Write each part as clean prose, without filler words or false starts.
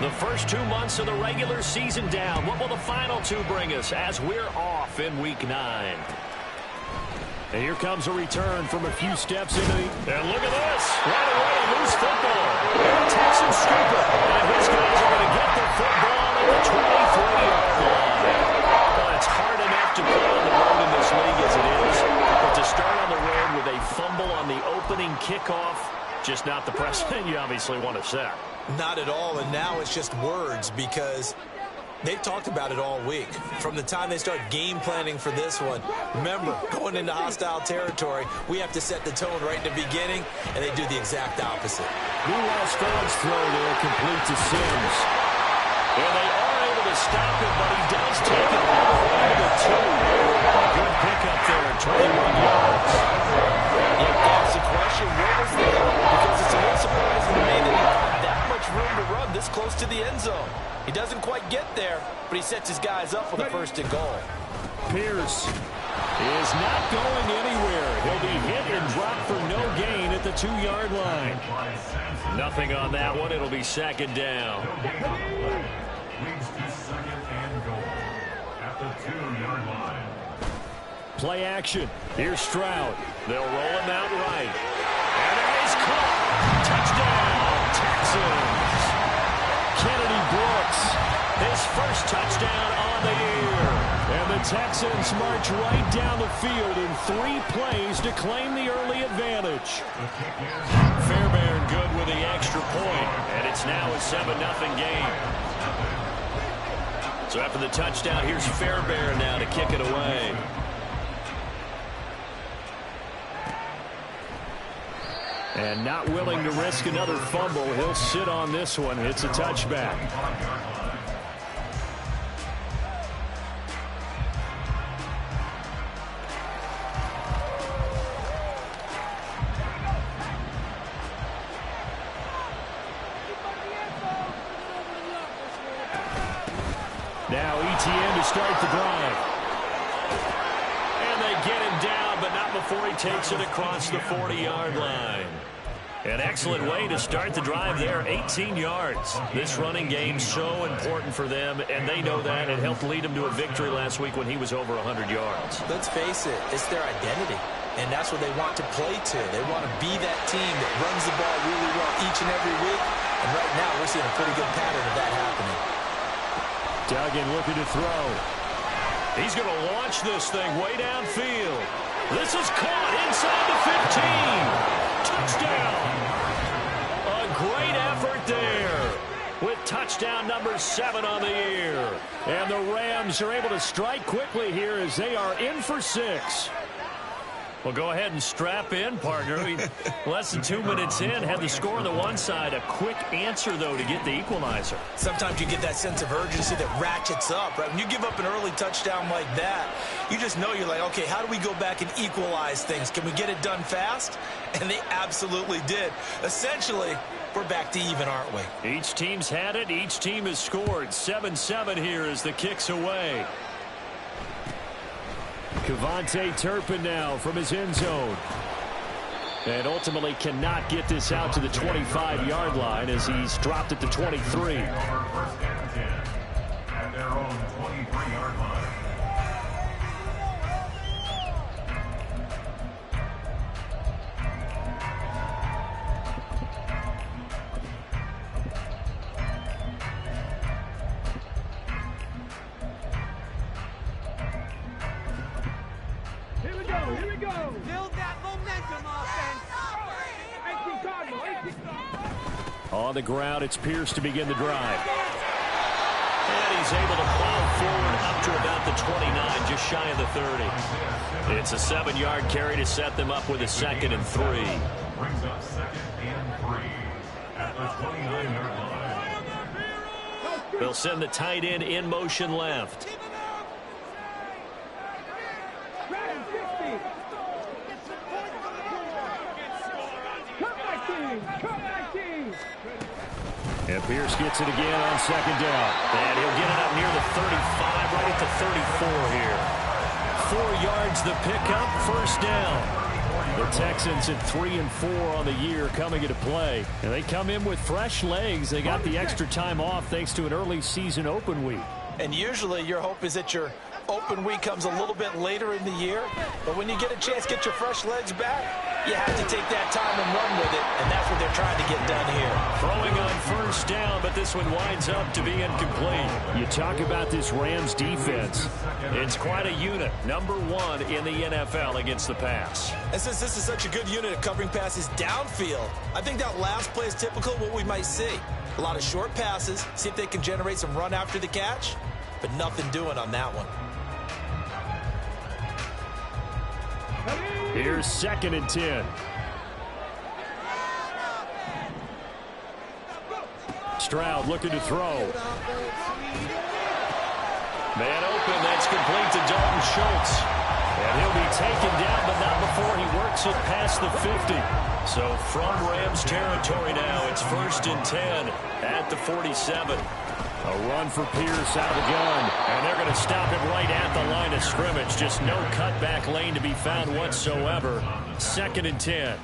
The first 2 months of the regular season down. What will the final two bring us as we're off in Week 9? And here comes a return from a few steps into the... And look at this. Right away, a loose football. And the Texans scoop it. And his guys are going to get the football at the 23-yard line. Well, it's hard enough to play on the road in this league as it is. But to start on the road with a fumble on the opening kickoff, just not the precedent you obviously want to set. Not at all, and now it's just words because they've talked about it all week. From the time they start game planning for this one, remember, going into hostile territory, we have to set the tone right in the beginning, and they do the exact opposite. Meanwhile, Stearns throw there complete to Sims. And they are able to stop him, but he does take it all the way to the 2. A good pickup there, 21 yards. Yeah, that's the question. Where was the help? Because it's a little surprising to me that he got that much room to run this close to the end zone. He doesn't quite get there, but he sets his guys up with a first and goal. Pierce is not going anywhere. He'll be hit and dropped for no gain at the 2-yard line. Nothing on that one. It'll be second down. Play action. Here's Stroud. They'll roll him out right. And it is caught. Touchdown, Texans. Kennedy Brooks, his first touchdown on the year. And the Texans march right down the field in 3 plays to claim the early advantage. Fairbairn good with the extra point, and it's now a 7-0 game. So after the touchdown, here's Fairbairn now to kick it away. And not willing to risk another fumble, he'll sit on this one. It's a touchback. Now ETN to start the drive. And they get him down, but not before he takes it across the 40-yard line. An excellent way to start the drive there, 18 yards. This running game so important for them, and they know that. It helped lead them to a victory last week when he was over 100 yards. Let's face it, it's their identity, and that's what they want to play to. They want to be that team that runs the ball really well each and every week, and right now we're seeing a pretty good pattern of that happening. Duggan looking to throw. He's going to launch this thing way downfield. This is caught inside the 15. Touchdown. A great effort there with touchdown number 7 on the year. And the Rams are able to strike quickly here as they are in for 6. Well, go ahead and strap in, partner. Less than 2 minutes in, had the score on the one side. A quick answer, though, to get the equalizer. Sometimes you get that sense of urgency that ratchets up, right? When you give up an early touchdown like that, you just know you're like, okay, how do we go back and equalize things? Can we get it done fast? And they absolutely did. Essentially, we're back to even, aren't we? Each team's had it. Each team has scored. 7-7 here as the kick's away. Cavante Turpin now from his end zone. And ultimately cannot get this out to the 25-yard line as he's dropped it to 23. At their own 23-yard line. Here we go. Build that momentum, offense. On the ground, it's Pierce to begin the drive. And he's able to plow forward up to about the 29, just shy of the 30. It's a 7-yard carry to set them up with a 2nd and 3. Brings up 2nd and 3 at the 29-yard line. They'll send the tight end in motion left. And Pierce gets it again on 2nd down. And he'll get it up near the 35, right at the 34 here. 4 yards the pickup, 1st down. The Texans at 3-4 on the year coming into play. And they come in with fresh legs. They got the extra time off thanks to an early season open week. And usually your hope is that your open week comes a little bit later in the year. But when you get a chance to get your fresh legs back, you have to take that time and run with it. And that's what they're trying to get done here. Throwing on first down, but this one winds up to be incomplete. You talk about this Rams defense. It's quite a unit. Number 1 in the NFL against the pass. And since this is such a good unit at covering passes downfield, I think that last play is typical of what we might see. A lot of short passes, see if they can generate some run after the catch, but nothing doing on that one. Here's 2nd and 10. Stroud looking to throw. Man open, that's complete to Dalton Schultz. And he'll be taken down, but not before he works it past the 50. So from Rams territory now, it's 1st and 10 at the 47. A run for Pierce out of the gun. And they're going to stop him right at the line of scrimmage. Just no cutback lane to be found whatsoever. 2nd and 10.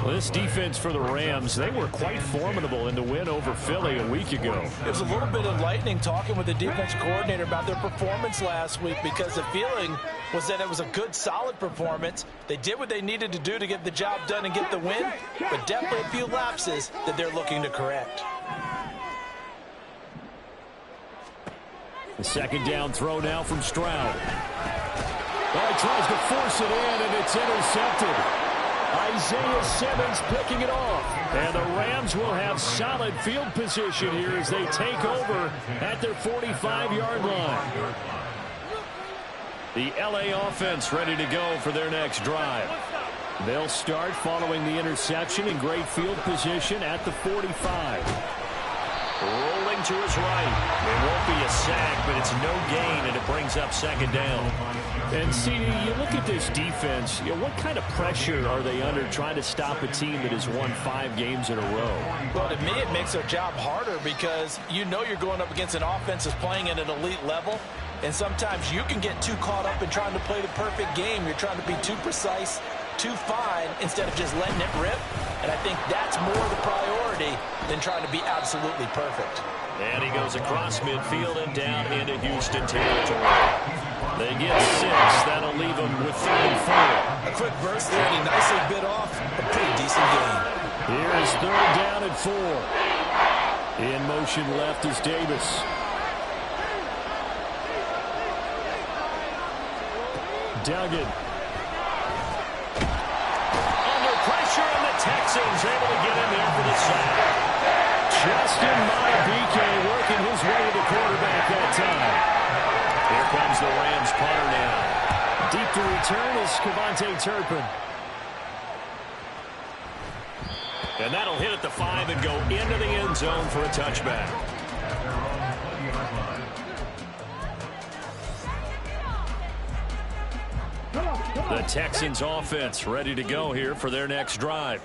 Well, this defense for the Rams, they were quite formidable in the win over Philly a week ago. It was a little bit enlightening talking with the defense coordinator about their performance last week, because the feeling was that it was a good, solid performance. They did what they needed to do to get the job done and get the win, but definitely a few lapses that they're looking to correct. The 2nd down throw now from Stroud. Well, he tries to force it in, and it's intercepted. Isaiah Simmons picking it off. And the Rams will have solid field position here as they take over at their 45-yard line. The LA offense ready to go for their next drive. They'll start following the interception in great field position at the 45. Rolling to his right. It won't be a sack, but it's no gain, and it brings up 2nd down. And, CD, you look at this defense, what kind of pressure are they under trying to stop a team that has won 5 games in a row? Well, to me, it makes their job harder, because you know you're going up against an offense that's playing at an elite level, and sometimes you can get too caught up in trying to play the perfect game. You're trying to be too precise, too fine, instead of just letting it rip. And I think that's more the priority than trying to be absolutely perfect. And he goes across midfield and down into Houston territory. They get 6. That'll leave them with 3 and 4. A quick burst there, and he nicely bit off a pretty decent gain. Here's 3rd down and 4. In motion left is Davis. Duggan. And the Texans able to get in there for the sack. Justin Madubuike working his way to the quarterback that time. Here comes the Rams punter now. Deep to return is Kevontae Turpin. And that'll hit at the 5 and go into the end zone for a touchback. The Texans offense ready to go here for their next drive.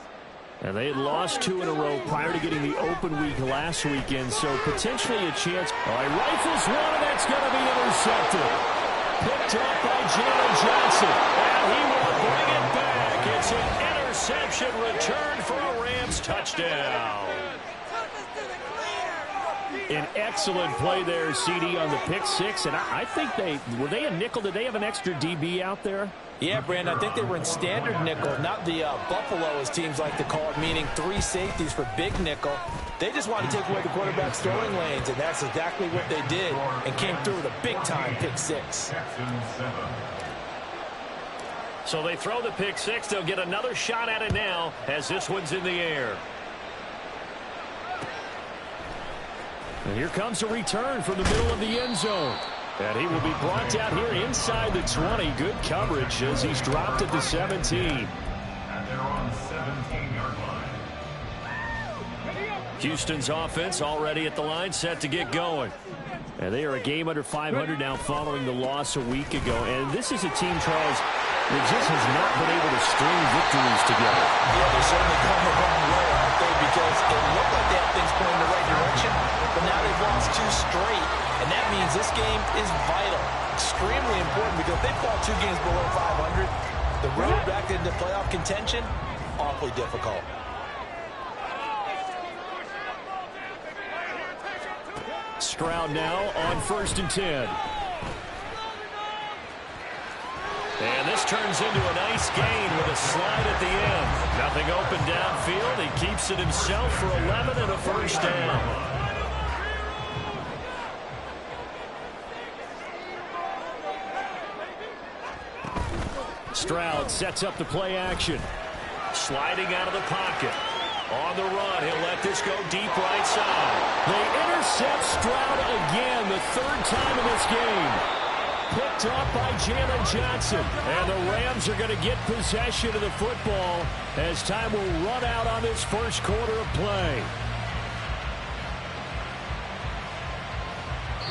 And they had lost 2 in a row prior to getting the open week last weekend, so potentially a chance. All right, rifles one, and that's going to be intercepted. Picked up by Jalen Johnson. And he will bring it back. It's an interception return for a Rams touchdown. An excellent play there, CD, on the pick 6. And I think were they a nickel? Did they have an extra DB out there? Yeah, Brandon, I think they were in standard nickel, not the Buffalo, as teams like to call it, meaning 3 safeties for big nickel. They just wanted to take away the quarterback's throwing lanes, and that's exactly what they did, and came through with a big-time pick 6. So they throw the pick 6. They'll get another shot at it now as this one's in the air. And here comes a return from the middle of the end zone. And he will be brought down here inside the 20. Good coverage as he's dropped at the 17. And they're on 17-yard line. Houston's offense already at the line, set to get going. And they are a game under 500 now following the loss a week ago. And this is a team, Charles, that just has not been able to string victories together. Yeah, they're certainly going the wrong way, aren't they? Because it looked like they had things going in the right direction, but now they've lost 2 straight. And that means this game is vital, extremely important, because if they fall 2 games below 500, The road back into playoff contention, awfully difficult. Stroud now on 1st and 10. And this turns into a nice gain with a slide at the end. Nothing open downfield. He keeps it himself for 11 and a first down. Stroud sets up the play action. Sliding out of the pocket. On the run, he'll let this go deep right side. They intercept Stroud again, the 3rd time in this game. Picked up by Jalen Johnson. And the Rams are going to get possession of the football as time will run out on this first quarter of play.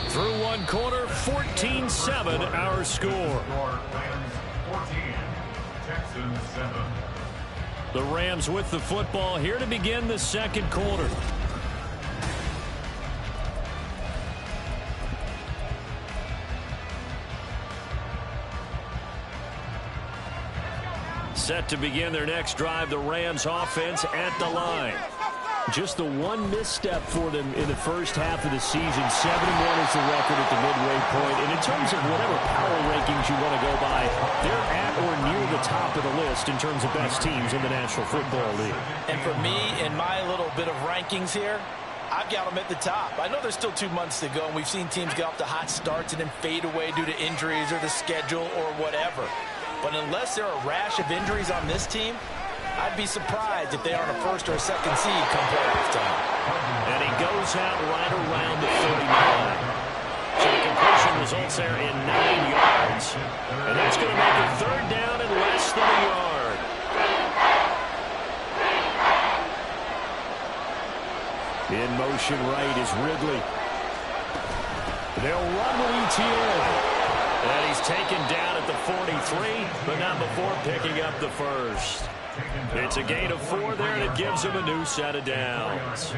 Through one quarter, 14-7 our score. Rams 14, Texans 7. The Rams with the football here to begin the second quarter. Set to begin their next drive, the Rams offense at the line. Just the one misstep for them in the first half of the season. 7-1 is the record at the midway point. And in terms of whatever power rankings you want to go by, they're at or near the top of the list in terms of best teams in the National Football League. And for me, in my little bit of rankings here, I've got them at the top. I know there's still 2 months to go, and we've seen teams get off to hot starts and then fade away due to injuries or the schedule or whatever. But unless there are a rash of injuries on this team, I'd be surprised if they aren't a 1st or a 2nd seed come playoff time. And he goes out right around the 39. So the completion results there in 9 yards. And that's going to make it 3rd down and less than a yard. In motion right is Ridley. They'll run with ETN. And he's taken down at the 43, but not before picking up the first. It's a gain of 4 there, and it gives him a new set of downs.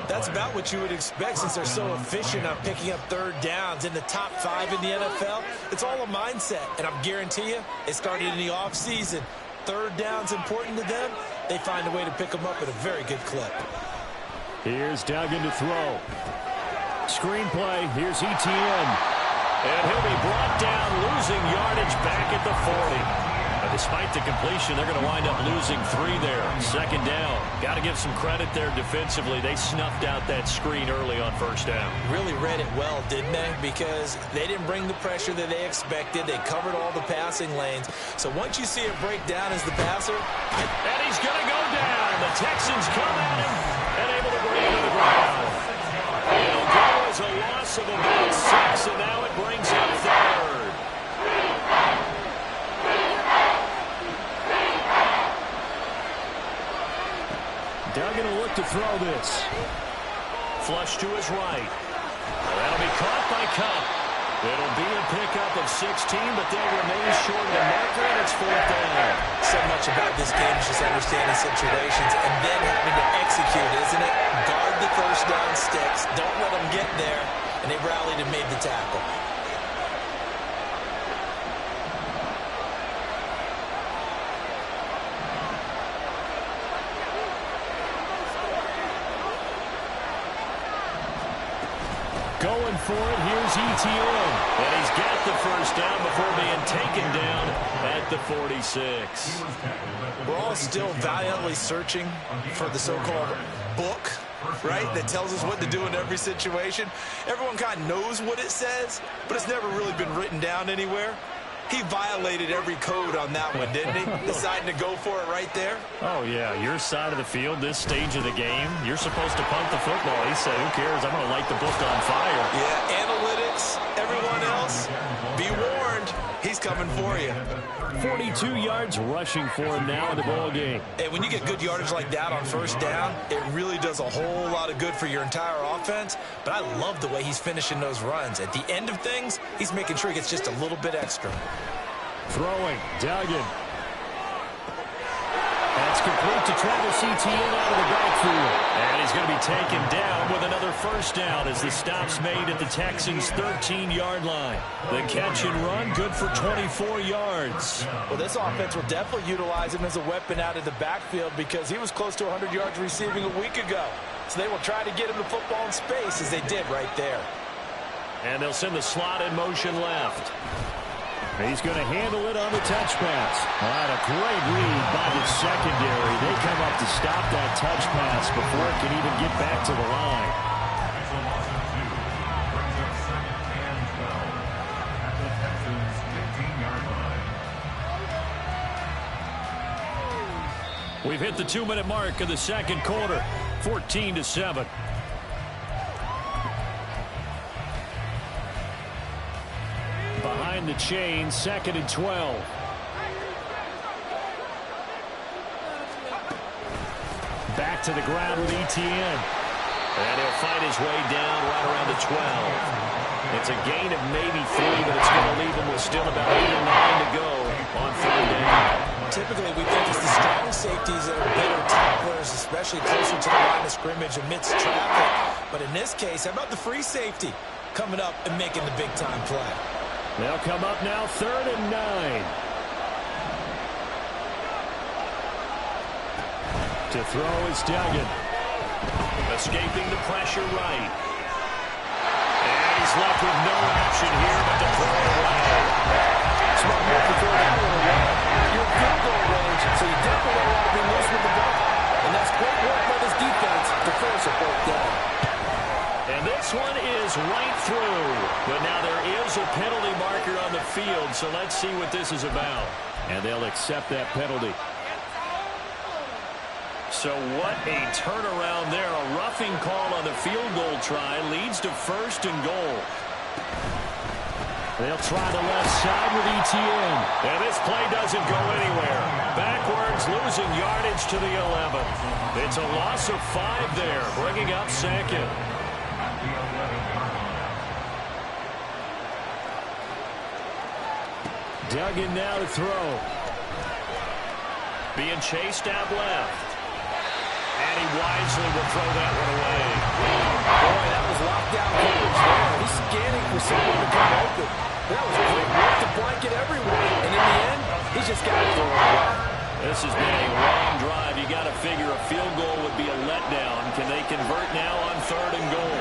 That's about what you would expect since they're so efficient on picking up 3rd downs in the top 5 in the NFL. It's all a mindset, and I guarantee you, it started in the offseason. 3rd down's important to them. They find a way to pick them up at a very good clip. Here's Duggan to throw. Screenplay, here's ETN. And he'll be brought down, losing yardage back at the 40. Despite the completion, they're going to wind up losing 3 there. 2nd down. Got to give some credit there defensively. They snuffed out that screen early on 1st down. Really read it well, didn't they? Because they didn't bring the pressure that they expected. They covered all the passing lanes. So once you see it break down as the passer. And he's going to go down. The Texans come at him and able to bring him to the ground. It'll go as a loss of about 6, and now it brings up 3rd. Duggan will look to throw this. Flush to his right. That'll be caught by Cup. It'll be a pickup of 16, but they'll remain short of the marker, and it's 4th down. So much about this game is just understanding situations and then having to execute, isn't it? Guard the 1st down sticks. Don't let them get there. And they rallied and made the tackle. Going for it, here's ETN. And he's got the 1st down before being taken down at the 46. We're all still valiantly searching for the so-called book, right, that tells us what to do in every situation. Everyone kind of knows what it says, but it's never really been written down anywhere. He violated every code on that one, didn't he? Deciding to go for it right there. Oh, yeah. Your side of the field, this stage of the game, you're supposed to punt the football. He said, who cares? I'm going to light the book on fire. Yeah, analytics, everyone else, be warned. He's coming for you. 42 yards rushing for him now in the ball game. And when you get good yardage like that on 1st down, it really does a whole lot of good for your entire offense. But I love the way he's finishing those runs. At the end of things, he's making sure he gets just a little bit extra. Throwing, Duggan. That's It's complete to Travis Etienne out of the backfield. And he's going to be taken down with another first down as the stop's made at the Texans' 13-yard line. The catch and run, good for 24 yards. Well, this offense will definitely utilize him as a weapon out of the backfield because he was close to 100 yards receiving a week ago. So they will try to get him the football in space as they did right there. And they'll send the slot in motion left. He's going to handle it on the touch pass. All right, a great read by the secondary. They come up to stop that touch pass before it can even get back to the line. Mitchell Lawson 2 brings up 2nd and 12 at the Texans' 15-yard line. We've hit the 2-minute mark of the second quarter, 14-7. Behind the chain, 2nd and 12. Back to the ground with Etienne. And he'll fight his way down right around the 12. It's a gain of maybe 3, but it's going to leave him with still about 8 or 9 to go on 3rd down. Typically, we think it's the strong safeties that are better tacklers, especially closer to the line of scrimmage amidst traffic. But in this case, how about the free safety coming up and making the big-time play? They'll come up now 3rd and 9. To throw is Duggan. Escaping the pressure right. And he's left with no option here but to throw it away. Smart move to throw that one away. You're in field goal range, so you definitely don't want to be loose with the ball. And that's great work by this defense to force a fourth down. And this one is right through. But now there is a penalty marker on the field, so let's see what this is about. And they'll accept that penalty. So what a turnaround there. A roughing call on the field goal try leads to 1st and goal. They'll try the left side with Etienne. And this play doesn't go anywhere. Backwards, losing yardage to the 11. It's a loss of 5 there, bringing up 2nd. Duggan now to throw. Being chased out left. And he wisely will throw that one away. Boy, that was lockdown coverage there. He's scanning for someone to come open. That was great work to blanket everyone. And in the end, he's just got to throw it away. This has been a long drive. You got to figure a field goal would be a letdown. Can they convert now on 3rd and goal?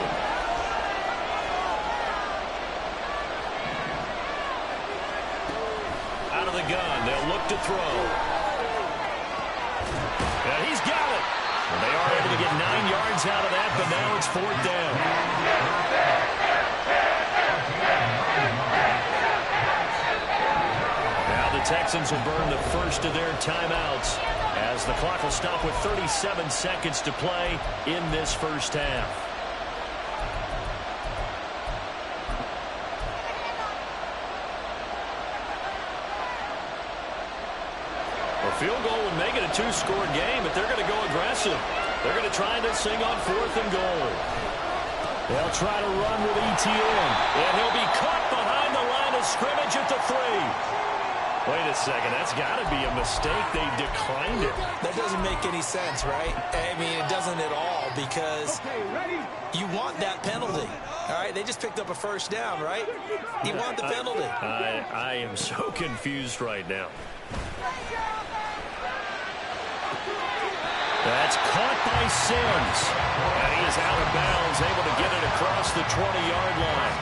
Out of the gun, they'll look to throw. And he's got it. And they are able to get 9 yards out of that, but now it's 4th down. Now the Texans will burn the first of their timeouts as the clock will stop with 37 seconds to play in this first half. Field goal would make it a 2-score game, but they're going to go aggressive. They're going to try this thing on 4th and goal. They'll try to run with Etienne, and he'll be caught behind the line of scrimmage at the 3. Wait a second, that's got to be a mistake. They declined it. That doesn't make any sense, right? I mean, it doesn't at all because you want that penalty. All right, they just picked up a first down, right? You want the penalty. I am so confused right now. That's caught by Sims. And he is out of bounds, able to get it across the 20-yard line.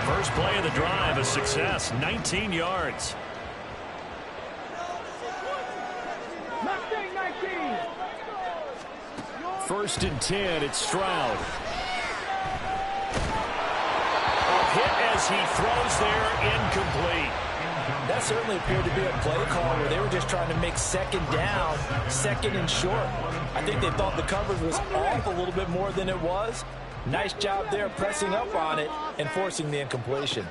First play of the drive, a success, 19 yards. 1st and 10, it's Stroud. A hit as he throws there, incomplete. That certainly appeared to be a play call where they were just trying to make 2nd down, 2nd and short. I think they thought the coverage was off a little bit more than it was. Nice job there pressing up on it and forcing the incompletion.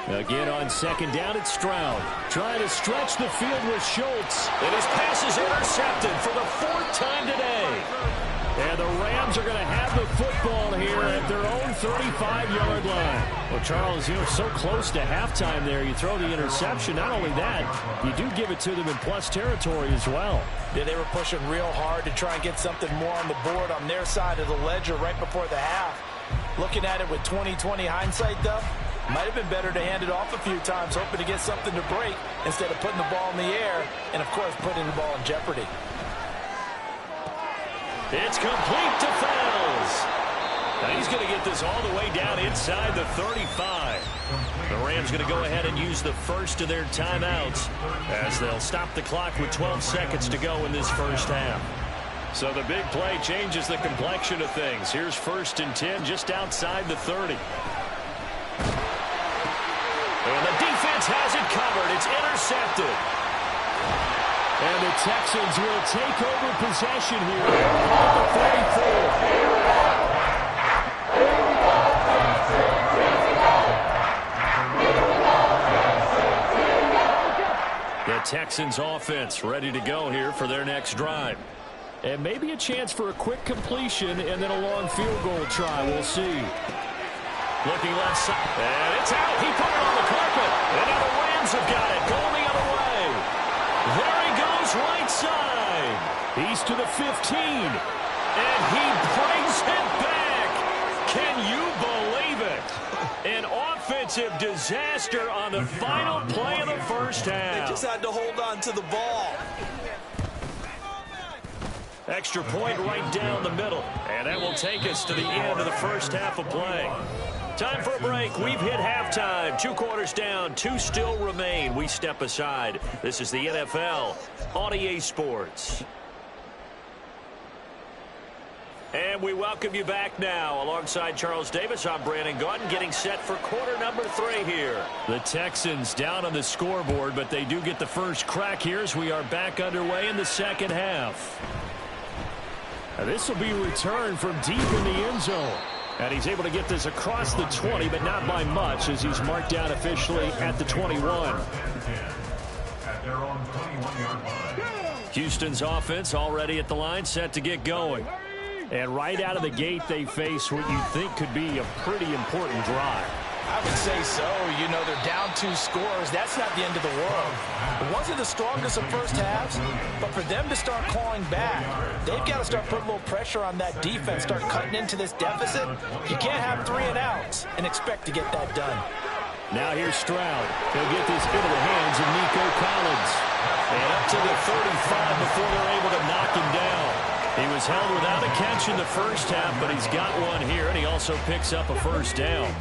Again on 2nd down, it's Stroud. Trying to stretch the field with Schultz. And his pass is intercepted for the 4th time today. And the Rams are going to have the football football here at their own 35-yard line. Well, Charles, so close to halftime there. You throw the interception. Not only that, you do give it to them in plus territory as well. Yeah, they were pushing real hard to try and get something more on the board on their side of the ledger right before the half. Looking at it with 20/20 hindsight, though, might have been better to hand it off a few times, hoping to get something to break instead of putting the ball in the air and, of course, putting the ball in jeopardy. It's complete to Fells. Now he's going to get this all the way down inside the 35. The Rams going to go ahead and use the first of their timeouts as they'll stop the clock with 12 seconds to go in this first half. So the big play changes the complexion of things. Here's 1st and 10 just outside the 30. And the defense has it covered. It's intercepted. And the Texans will take over possession here at the 34. The Texans offense ready to go here for their next drive. And maybe a chance for a quick completion and then a long field goal try. We'll see. Looking left side. And it's out. He put it on the carpet. And now the Rams have got it. Going the other way. There he goes right side. He's to the 15. And he brings it back. Can you believe it? An offensive disaster on the final play of the first half. They just had to hold on to the ball. Extra point right down the middle. And that will take us to the end of the first half of play. Time for a break. We've hit halftime. 2 quarters down. 2 still remain. We step aside. This is the NFL on EA Sports. And we welcome you back now. Alongside Charles Davis, I'm Brandon Gaudin, getting set for quarter number 3 here. The Texans down on the scoreboard, but they do get the first crack here as we are back underway in the second half. Now, this will be returned from deep in the end zone. And he's able to get this across the 20, but not by much, as he's marked down officially at the 21. Houston's offense already at the line, set to get going. And right out of the gate, they face what you think could be a pretty important drive. I would say so. You know, they're down 2 scores. That's not the end of the world. It wasn't the strongest of first halves, but for them to start clawing back, they've got to start putting a little pressure on that defense, start cutting into this deficit. You can't have 3 and outs and expect to get that done. Now here's Stroud. He'll get this into the hands of Nico Collins. And up to the 35 before they're able to knock him down. He was held without a catch in the first half, but he's got one here, and he also picks up a first down.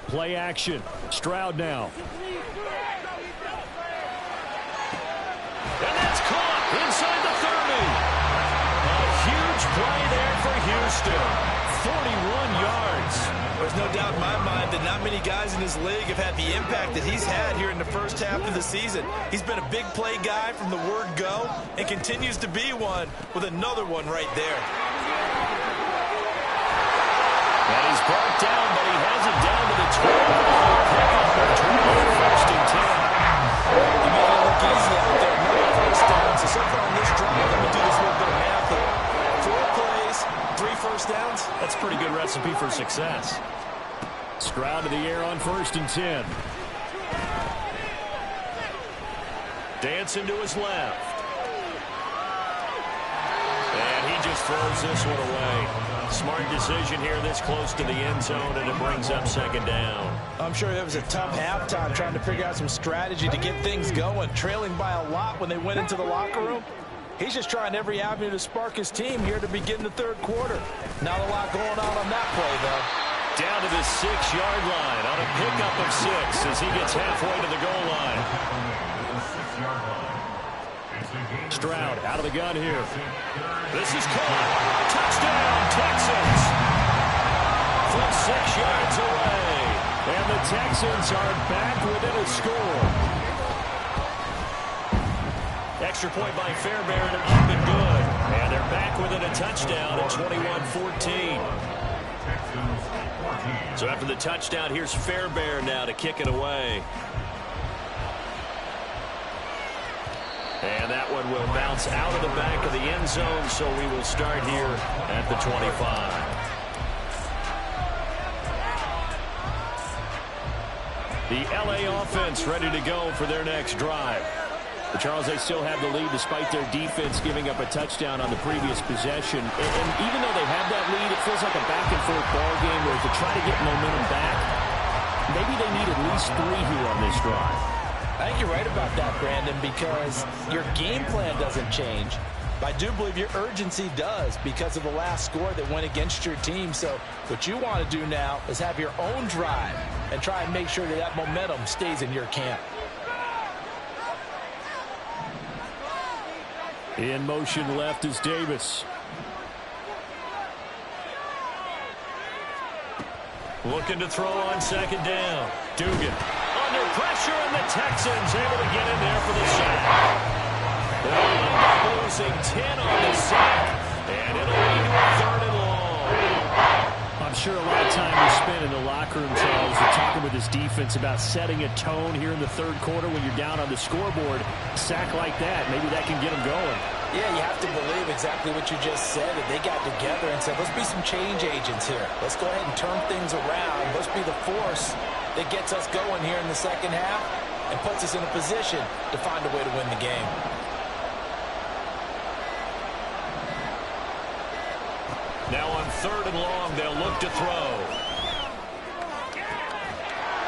Play action. Stroud now. And that's caught inside the 30. A huge play there for Houston. 41 yards. There's no doubt in my mind that not many guys in this league have had the impact that he's had here in the first half of the season. He's been a big play guy from the word go and continues to be one with another one right there. And he's brought down, but he has it down to the 12. Pickup of 12, 1st and 10. You made it look easy out there. No first downs. So far on this drive, let me do this little bit of math here. 4 plays, 3 first downs. That's a pretty good recipe for success. Stroud to the air on 1st and 10. Dancing to his left. And he just throws this one away. Smart decision here this close to the end zone, and it brings up 2nd down. I'm sure it was a tough halftime trying to figure out some strategy to get things going, trailing by a lot when they went into the locker room. He's just trying every avenue to spark his team here to begin the 3rd quarter. Not a lot going on that play, though. Down to the 6-yard line on a pickup of 6 as he gets halfway to the goal line. Stroud out of the gun here. This is caught. Touchdown, Texans. From 6 yards away. And the Texans are back within a score. Extra point by Fairbairn up and good. And they're back within a touchdown at 21-14. So after the touchdown, here's Fairbairn now to kick it away. And that one will bounce out of the back of the end zone, so we will start here at the 25. The LA offense ready to go for their next drive. But Charles, they still have the lead despite their defense giving up a touchdown on the previous possession. And even though they have that lead, it feels like a back-and-forth ball game where to try to get momentum back, maybe they need at least 3 here on this drive. I think you're right about that, Brandon, because your game plan doesn't change. But I do believe your urgency does because of the last score that went against your team. So what you want to do now is have your own drive and try and make sure that that momentum stays in your camp. In motion left is Davis. Looking to throw on second down. Dugan under pressure, and the Texans able to get in there for the sack. They'll end up losing 10 on the sack, and it'll lead to a 3rd and long. I'm sure a lot of time was spent in the locker room, Charles, talking with his defense about setting a tone here in the 3rd quarter when you're down on the scoreboard. A sack like that, maybe that can get them going. Yeah, you have to believe exactly what you just said, that they got together and said, let's be some change agents here. Let's go ahead and turn things around. Let's be the force that gets us going here in the second half and puts us in a position to find a way to win the game. Now on 3rd and long, they'll look to throw.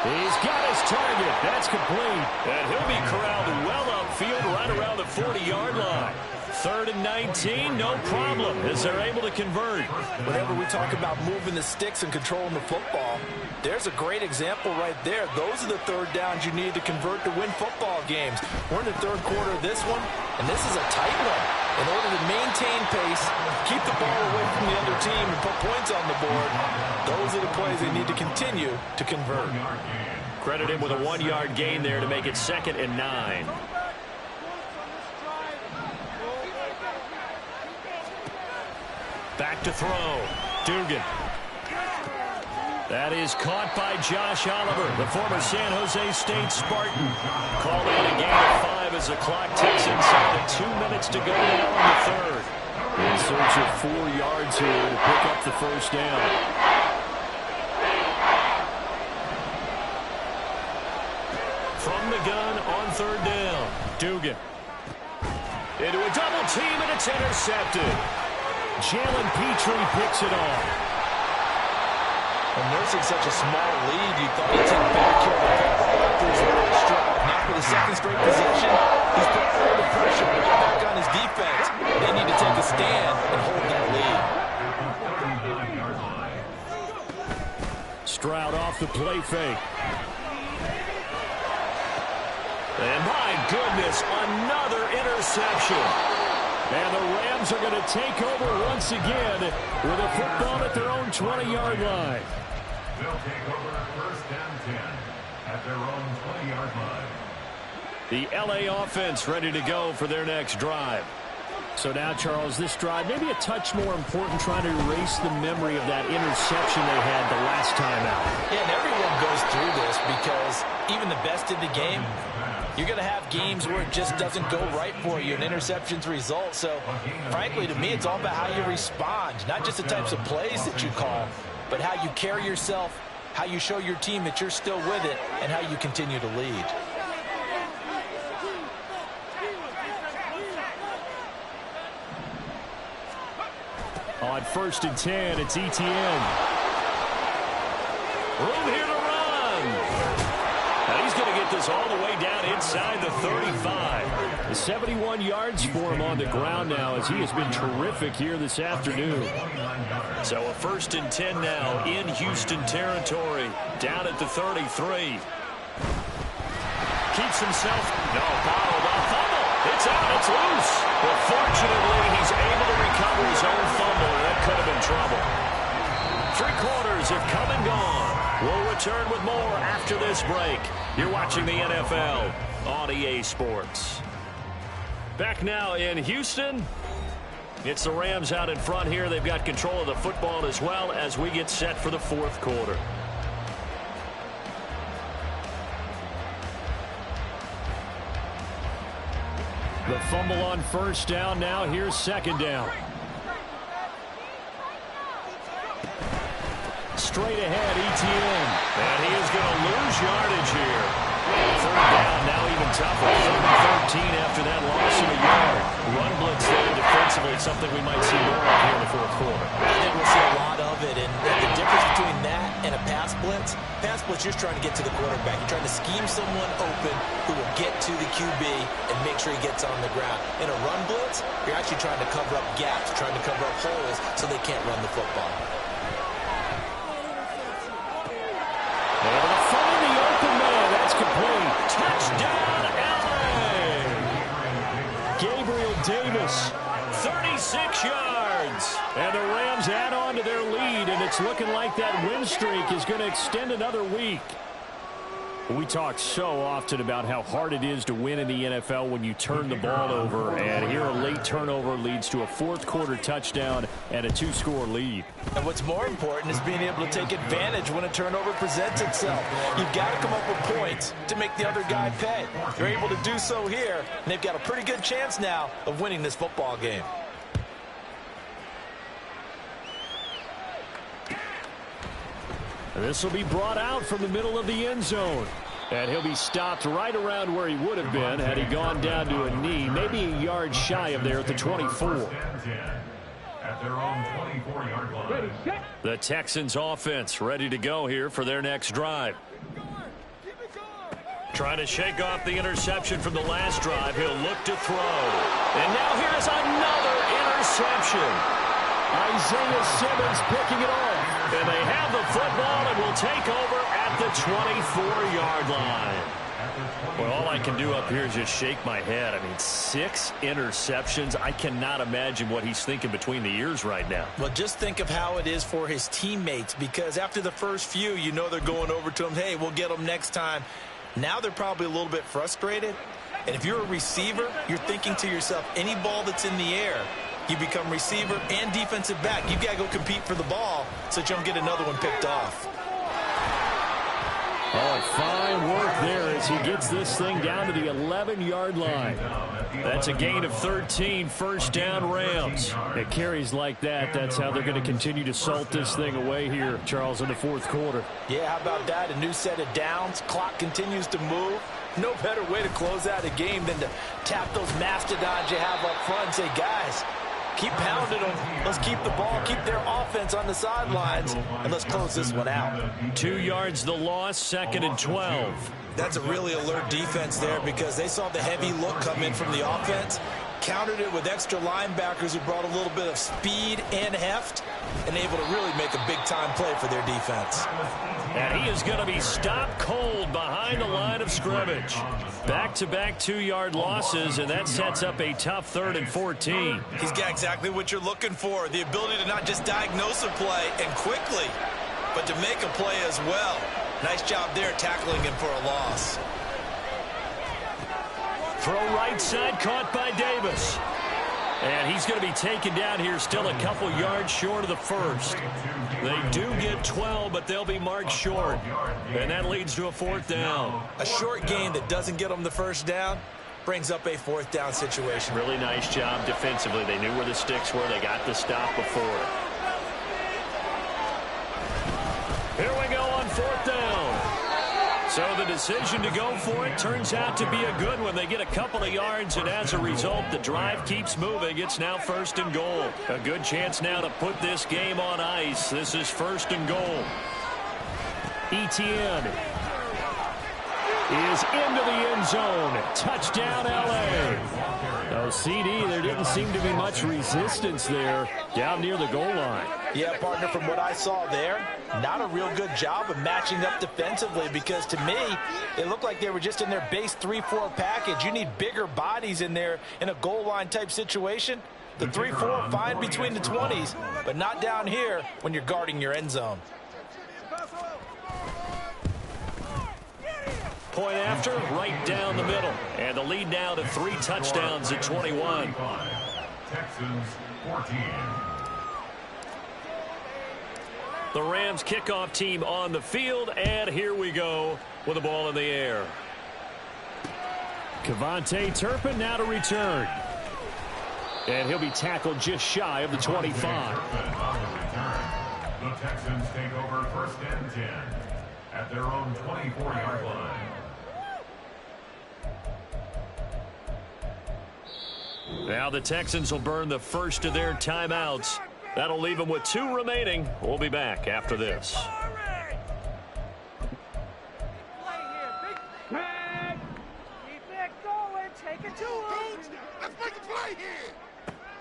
He's got his target. That's complete. And he'll be corralled well upfield right around the 40-yard line. 3rd and 19, no problem, as they're able to convert. Whenever we talk about moving the sticks and controlling the football, there's a great example right there. Those are the 3rd downs you need to convert to win football games. We're in the 3rd quarter of this one, and this is a tight one. In order to maintain pace, keep the ball away from the other team, and put points on the board, those are the plays they need to continue to convert. Credit him with a 1-yard gain there to make it 2nd and 9. Back to throw. Dugan. That is caught by Josh Oliver, the former San Jose State Spartan. Called out a gain of 5 as the clock ticks inside of 2 minutes to go now in the 3rd. In search of 4 yards here to pick up the 1st down. From the gun on 3rd down. Dugan. Into a double team, and it's intercepted. Jalen Petrie picks it off. And nursing such a small lead, you thought he'd take better care of the football after his last drive. Now for the 2nd straight possession, he's put the pressure right back on his defense. They need to take a stand and hold that lead. Stroud off the play fake. And my goodness, another interception. And the Rams are going to take over once again with a football at their own 20-yard line. They'll take over 1st and 10 at their own 20-yard line. The LA offense ready to go for their next drive. So now, Charles, this drive maybe a touch more important, trying to erase the memory of that interception they had the last time out. Yeah, and everyone goes through this because even the best in the game, you're going to have games where it just doesn't go right for you, and interceptions result. So, frankly, to me, it's all about how you respond, not just the types of plays that you call, but how you carry yourself, how you show your team that you're still with it, and how you continue to lead. On 1st and 10, it's ETN. Room here to run. And he's going to get this all the way down inside the 35. The 71 yards for him on the ground now, as he has been terrific here this afternoon. So a 1st and 10 now in Houston territory, down at the 33. Keeps himself, bottled up. Fumble. It's out. It's loose. But fortunately, he's able to recover his own fumble, and that could have been trouble. 3 quarters have come and gone. We'll return with more after this break. You're watching the NFL on EA Sports. Back now in Houston. It's the Rams out in front here. They've got control of the football as well as we get set for the 4th quarter. The fumble on first down. Now here's second down. Straight ahead, Etienne. And he is going to lose yardage here. Third down, now even tougher. 13 after that loss of a yard. Run blitz there defensively, something we might see more of here in the fourth quarter. I think we'll see a lot of it. And the difference between that and a pass blitz, you're trying to get to the quarterback. You're trying to scheme someone open who will get to the QB and make sure he gets on the ground. In a run blitz, you're actually trying to cover up gaps, trying to cover up holes so they can't run the football. Able to find the open man. That's complete. Touchdown, LA! Gabriel Davis, 36 yards. And the Rams add on to their lead, and it's looking like that win streak is going to extend another week. We talk so often about how hard it is to win in the NFL when you turn the ball over, and here a late turnover leads to a fourth quarter touchdown and a 2-score lead. And what's more important is being able to take advantage when a turnover presents itself. You've got to come up with points to make the other guy pay. They're able to do so here, and they've got a pretty good chance now of winning this football game. This will be brought out from the middle of the end zone. And he'll be stopped right around where he would have been had he gone down to a knee, maybe a yard shy of there at the 24. At their own 24-yard line. The Texans offense ready to go here for their next drive. Trying to shake off the interception from the last drive. He'll look to throw. And now here's another interception. Isaiah Simmons picking it off. And they have the football and will take over at the 24-yard line. Well, all I can do up here is just shake my head. I mean, 6 interceptions. I cannot imagine what he's thinking between the ears right now. Well, just think of how it is for his teammates, because after the first few, you know they're going over to him, hey, we'll get them next time. Now they're probably a little bit frustrated. And if you're a receiver, you're thinking to yourself, any ball that's in the air, you become receiver and defensive back. You've got to go compete for the ball so that you don't get another one picked off. Oh, fine work there as he gets this thing down to the 11-yard line. That's a gain of 13, first down Rams. It carries like that. That's how they're going to continue to salt this thing away here, Charles, in the fourth quarter. Yeah, how about that? A new set of downs. Clock continues to move. No better way to close out a game than to tap those mastodons you have up front and say, guys, keep pounding them. Let's keep the ball, keep their offense on the sidelines, and let's close this one out. 2 yards the loss, second and 12. That's a really alert defense there because they saw the heavy look come in from the offense, countered it with extra linebackers who brought a little bit of speed and heft, and able to really make a big-time play for their defense. And he is going to be stopped cold behind the line of scrimmage. Back-to-back 2-yard losses, and that sets up a tough 3rd and 14. He's got exactly what you're looking for, the ability to not just diagnose a play and quickly, but to make a play as well. Nice job there tackling him for a loss. Throw right side caught by Davis. And he's going to be taken down here still a couple yards short of the first. They do get 12, but they'll be marked short. And that leads to a 4th down. A short gain that doesn't get them the first down brings up a 4th down situation. Really nice job defensively. They knew where the sticks were. They got the stop before. Here we go on 4th down. So the decision to go for it turns out to be a good one. They get a couple of yards, and as a result, the drive keeps moving. It's now 1st and goal. A good chance now to put this game on ice. This is 1st and goal. Etienne is into the end zone. Touchdown, L.A. Oh, CD, there didn't seem to be much resistance there down near the goal line. Yeah, partner, from what I saw there, not a real good job of matching up defensively because to me, it looked like they were just in their base 3-4 package. You need bigger bodies in there in a goal line type situation. The 3-4 fine between the 20s, but not down here when you're guarding your end zone. Point after, right down the middle. And the lead now to 3 touchdowns at 21. Texans 14. The Rams kickoff team on the field, and here we go with the ball in the air. Kevontae Turpin now to return. And he'll be tackled just shy of the 25. The Texans take over 1st and 10 at their own 24-yard line. Now the Texans will burn the first of their timeouts. That'll leave them with 2 remaining. We'll be back after this.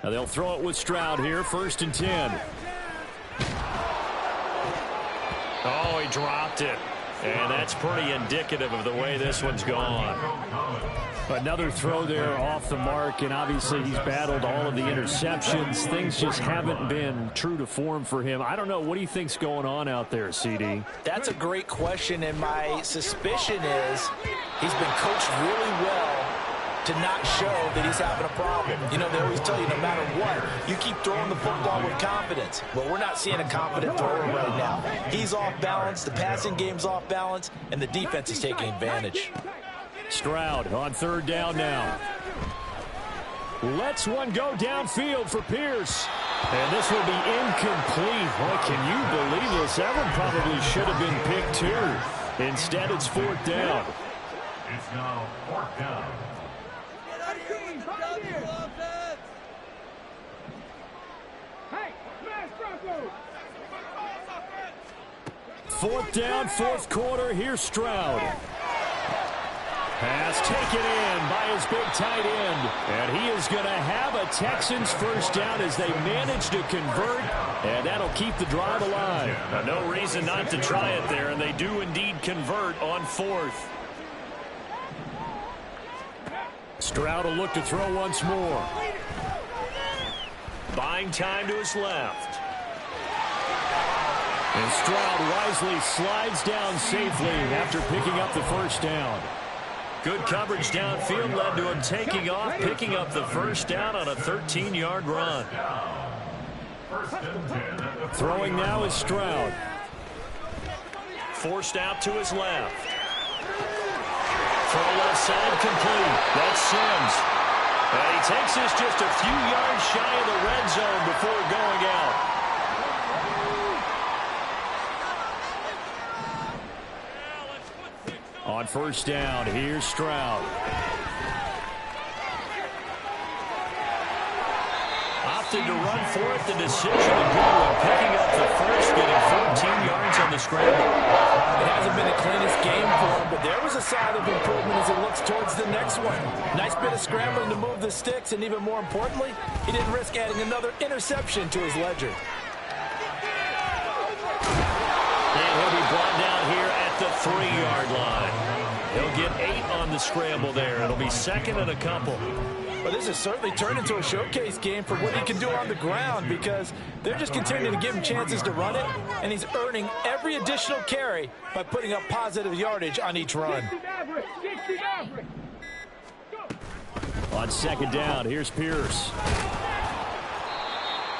Now they'll throw it with Stroud here, 1st and 10. Oh, he dropped it. And that's pretty indicative of the way this one's gone. Another throw there off the mark, and obviously he's battled all of the interceptions. Things just haven't been true to form for him. I don't know. What do you think's going on out there, CD? That's a great question, and my suspicion is he's been coached really well to not show that he's having a problem. You know, they always tell you no matter what, you keep throwing the football with confidence. Well, we're not seeing a confident thrower right now. He's off balance, the passing game's off balance, and the defense is taking advantage. Stroud on 3rd down now. Lets one go downfield for Pierce. And this will be incomplete. Boy, can you believe this? That one probably should have been picked too. Instead, it's 4th down. It's now 4th down. 4th down, 4th quarter. Here's Stroud. Pass taken in by his big tight end. And he is going to have a Texans 1st down as they manage to convert. And that'll keep the drive alive. Now, no reason not to try it there. And they do indeed convert on 4th. Stroud will look to throw once more. Buying time to his left. And Stroud wisely slides down safely after picking up the 1st down. Good coverage downfield led to him taking off, picking up the 1st down on a 13-yard run. Throwing now is Stroud. Forced out to his left. Throw left side complete. That's Sims. And he takes this just a few yards shy of the red zone before going out. On 1st down, here's Stroud. Opted to run for it. The decision to go and picking up the 1st, getting 14 yards on the scramble. It hasn't been the cleanest game for him, but there was a sign of improvement as he looks towards the next one. Nice bit of scrambling to move the sticks, and even more importantly, he didn't risk adding another interception to his ledger. And he'll be brought down here at the 3-yard line. He'll get 8 on the scramble there. It'll be 2nd and a couple. Well, this has certainly turned into a showcase game for what he can do on the ground because they're just continuing to give him chances to run it, and he's earning every additional carry by putting up positive yardage on each run. On 2nd down, here's Pierce.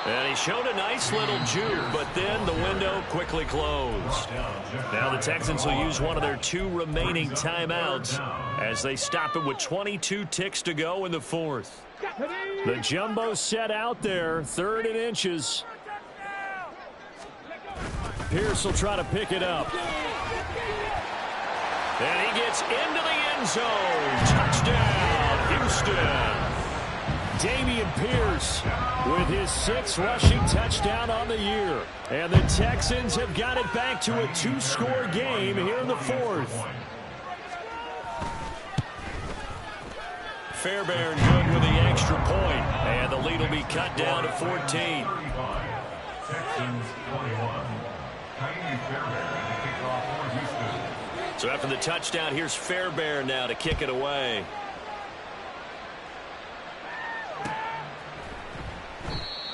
And he showed a nice little juke, but then the window quickly closed. Now the Texans will use one of their 2 remaining timeouts as they stop it with 22 ticks to go in the 4th. The jumbo set out there, 3rd and inches. Pierce will try to pick it up. And he gets into the end zone. Touchdown, Houston. Dameon Pierce with his 6th rushing touchdown on the year. And the Texans have got it back to a 2-score game here in the 4th. Fairbairn good with the extra point. And the lead will be cut down to 14. Texans 21. So after the touchdown, here's Fairbairn now to kick it away.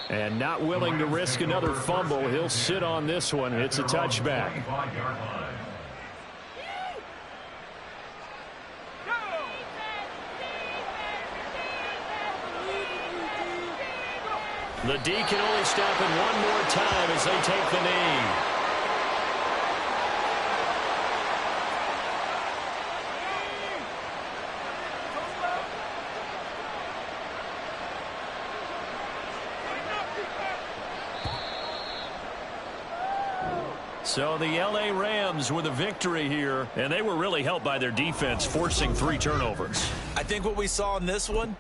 And not willing to risk another fumble. He'll sit on this one. It's a touchback. The D can only stop it one more time as they take the knee. So the L.A. Rams with a victory here, and they were really helped by their defense, forcing 3 turnovers. I think what we saw in this one,